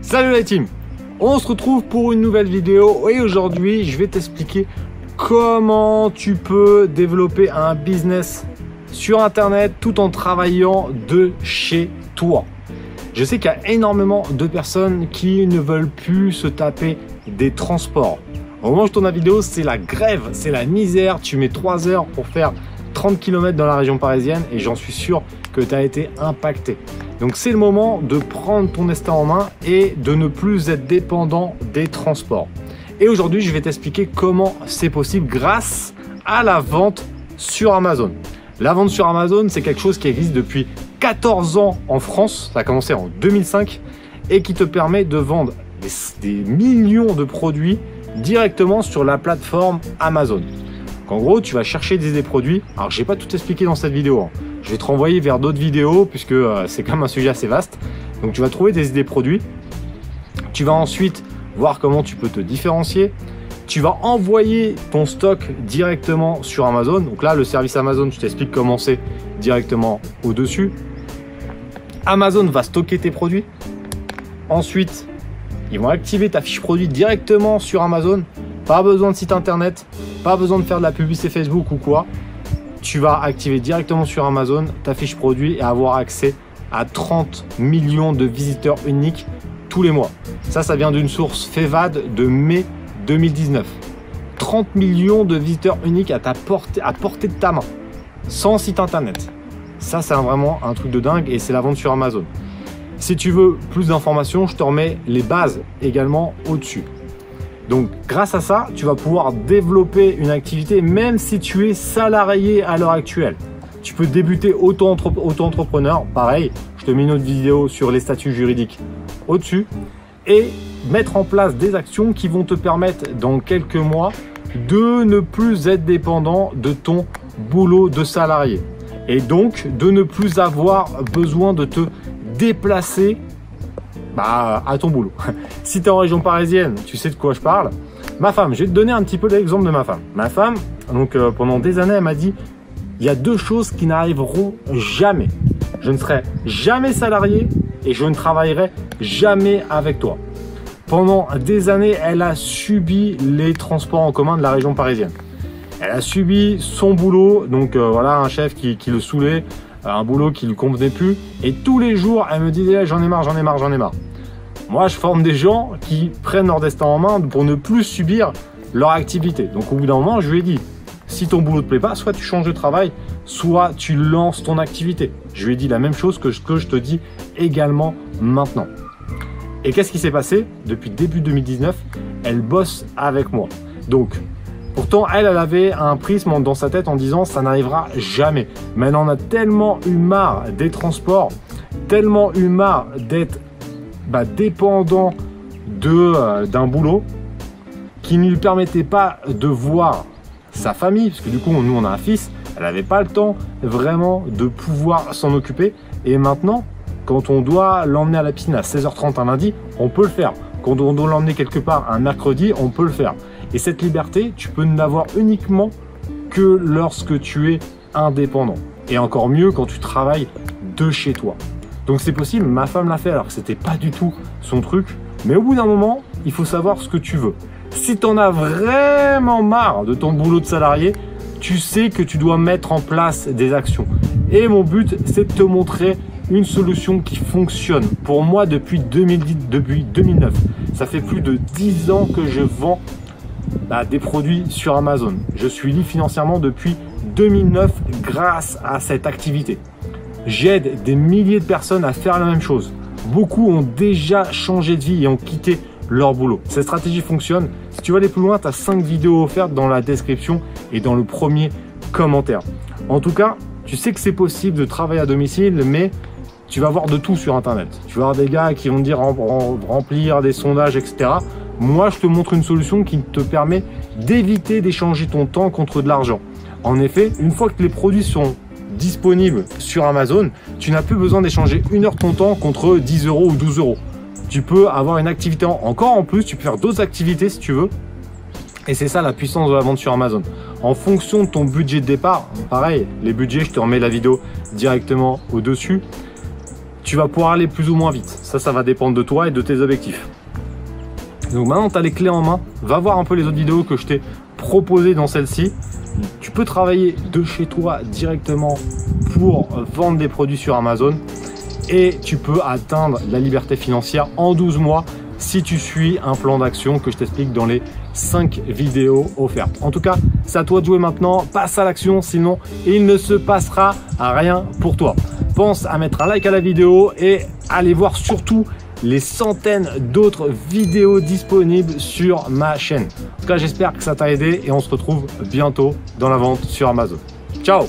Salut la team, on se retrouve pour une nouvelle vidéo et aujourd'hui je vais t'expliquer comment tu peux développer un business sur internet tout en travaillant de chez toi. Je sais qu'il y a énormément de personnes qui ne veulent plus se taper des transports. Au moment où je tourne la vidéo, c'est la grève, c'est la misère. Tu mets 3 heures pour faire 30 km dans la région parisienne et j'en suis sûr que tu as été impacté. Donc c'est le moment de prendre ton destin en main et de ne plus être dépendant des transports. Et aujourd'hui, je vais t'expliquer comment c'est possible grâce à la vente sur Amazon. La vente sur Amazon, c'est quelque chose qui existe depuis 14 ans en France. Ça a commencé en 2005 et qui te permet de vendre des millions de produits directement sur la plateforme Amazon. Donc, en gros, tu vas chercher des produits. Alors, je n'ai pas tout expliqué dans cette vidéo, hein. Je vais te renvoyer vers d'autres vidéos puisque c'est quand même un sujet assez vaste. Donc, tu vas trouver des idées produits. Tu vas ensuite voir comment tu peux te différencier. Tu vas envoyer ton stock directement sur Amazon. Donc là, le service Amazon, je t'explique comment c'est directement au-dessus. Amazon va stocker tes produits. Ensuite, ils vont activer ta fiche produit directement sur Amazon. Pas besoin de site internet, pas besoin de faire de la publicité Facebook ou quoi. Tu vas activer directement sur Amazon ta fiche produit et avoir accès à 30 millions de visiteurs uniques tous les mois. Ça vient d'une source Fevad de mai 2019. 30 millions de visiteurs uniques à portée de ta main, sans site internet. Ça, c'est vraiment un truc de dingue et c'est la vente sur Amazon. Si tu veux plus d'informations, je te remets les bases également au-dessus. Donc, grâce à ça, tu vas pouvoir développer une activité même si tu es salarié à l'heure actuelle. Tu peux débuter auto-entrepreneur, pareil, je te mets une autre vidéo sur les statuts juridiques au-dessus et mettre en place des actions qui vont te permettre dans quelques mois de ne plus être dépendant de ton boulot de salarié et donc de ne plus avoir besoin de te déplacer à ton boulot. Si tu es en région parisienne, tu sais de quoi je parle. Ma femme, je vais te donner un petit peu l'exemple de ma femme. Ma femme, donc pendant des années, elle m'a dit il y a deux choses qui n'arriveront jamais. Je ne serai jamais salarié et je ne travaillerai jamais avec toi. Pendant des années, elle a subi les transports en commun de la région parisienne. Elle a subi son boulot, donc voilà, un chef qui le saoulait, un boulot qui ne lui convenait plus. Et tous les jours, elle me disait j'en ai marre, j'en ai marre, j'en ai marre. Moi, je forme des gens qui prennent leur destin en main pour ne plus subir leur activité. Donc au bout d'un moment, je lui ai dit, si ton boulot ne te plaît pas, soit tu changes de travail, soit tu lances ton activité. Je lui ai dit la même chose que je te dis également maintenant. Et qu'est-ce qui s'est passé? Depuis début 2019, elle bosse avec moi. Donc, pourtant, elle avait un prisme dans sa tête en disant ça n'arrivera jamais. Mais elle en a tellement eu marre des transports, tellement eu marre d'être dépendant d'un boulot qui ne lui permettait pas de voir sa famille, parce que du coup, nous, on a un fils, elle n'avait pas le temps vraiment de pouvoir s'en occuper. Et maintenant, quand on doit l'emmener à la piscine à 16h30 un lundi, on peut le faire. Quand on doit l'emmener quelque part un mercredi, on peut le faire. Et cette liberté, tu peux ne l'avoir uniquement que lorsque tu es indépendant. Et encore mieux quand tu travailles de chez toi. Donc c'est possible, ma femme l'a fait alors que c'était pas du tout son truc. Mais au bout d'un moment, il faut savoir ce que tu veux. Si tu en as vraiment marre de ton boulot de salarié, tu sais que tu dois mettre en place des actions. Et mon but, c'est de te montrer une solution qui fonctionne. Pour moi, depuis 2009. Ça fait plus de 10 ans que je vends des produits sur Amazon. Je suis libre financièrement depuis 2009 grâce à cette activité. J'aide des milliers de personnes à faire la même chose. Beaucoup ont déjà changé de vie et ont quitté leur boulot. Cette stratégie fonctionne. Si tu veux aller plus loin, tu as 5 vidéos offertes dans la description et dans le premier commentaire. En tout cas, tu sais que c'est possible de travailler à domicile, mais tu vas voir de tout sur Internet. Tu vas avoir des gars qui vont te dire remplir des sondages, etc. Moi, je te montre une solution qui te permet d'éviter d'échanger ton temps contre de l'argent. En effet, une fois que les produits sont disponibles sur Amazon, tu n'as plus besoin d'échanger 1 heure de ton temps contre 10 € ou 12 €. Tu peux avoir une activité encore en plus, tu peux faire d'autres activités si tu veux. Et c'est ça la puissance de la vente sur Amazon. En fonction de ton budget de départ, pareil, les budgets, je te remets la vidéo directement au-dessus. tu vas pouvoir aller plus ou moins vite. Ça va dépendre de toi et de tes objectifs. Donc maintenant, tu as les clés en main. Va voir un peu les autres vidéos que je t'ai proposées dans celle-ci. Tu peux travailler de chez toi directement pour vendre des produits sur Amazon et tu peux atteindre la liberté financière en 12 mois si tu suis un plan d'action que je t'explique dans les 5 vidéos offertes. En tout cas, c'est à toi de jouer maintenant. Passe à l'action, sinon il ne se passera rien pour toi. Pense à mettre un like à la vidéo et allez voir surtout les centaines d'autres vidéos disponibles sur ma chaîne. En tout cas, j'espère que ça t'a aidé et on se retrouve bientôt dans la vente sur Amazon. Ciao!